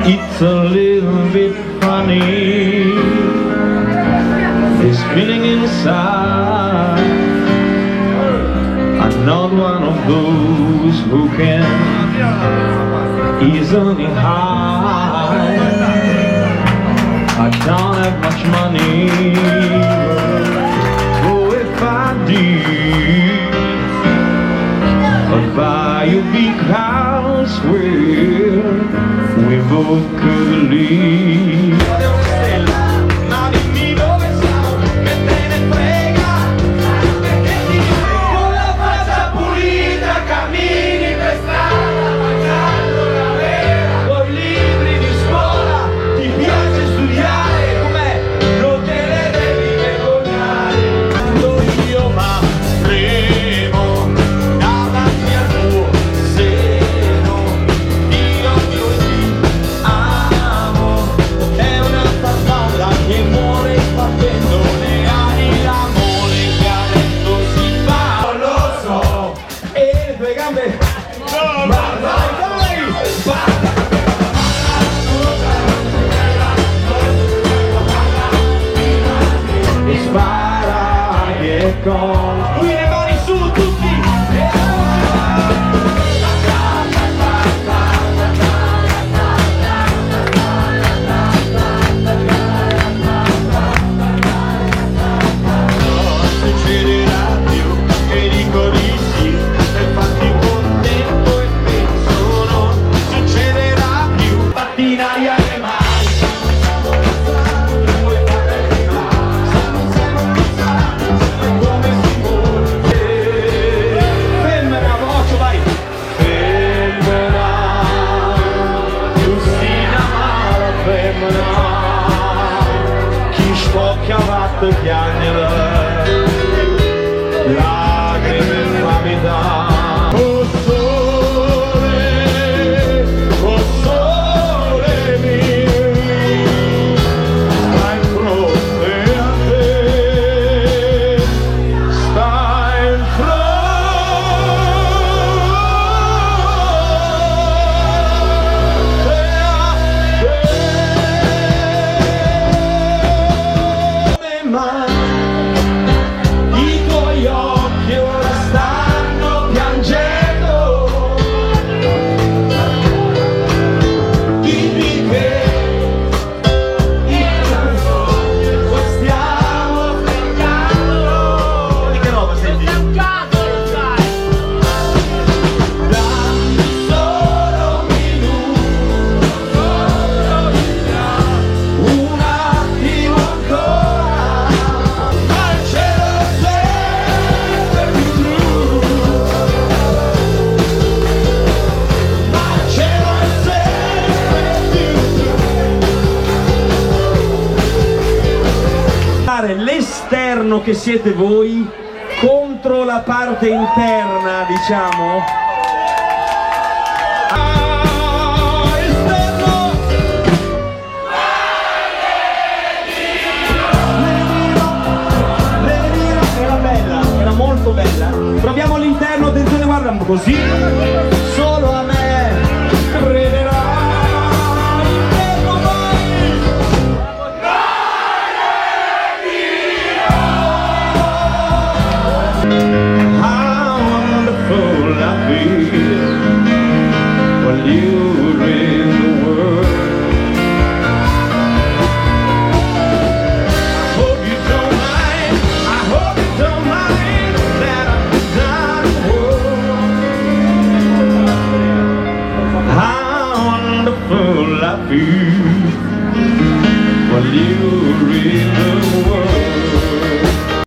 It's a little bit funny, this feeling inside. I'm not one of those who can easily hide. I don't have much money, oh if I did, I'd buy a big house where we both could live. Qui le mani su tutti! Non succederà più che dico di sì, per farti contento e penso non succederà più. Batti in aria le mani. Chiamato piangere lacrime e infamità. Oh sole mio, stai in fronte a te, stai in i tuoi occhi ora stanno piangendo, dimmi che il sogno stiamo pregando. Di che roba senti? È un caso, lo sai. Dammi solo un minuto, un attimo ancora. L'esterno che siete voi contro la parte interna, diciamo. Era bella, era molto bella. Proviamo all'interno, attenzione, guarda, così solo a me crederà. While you're in the world, I hope you don't mind, I hope you don't mind that I'm done. How wonderful I feel.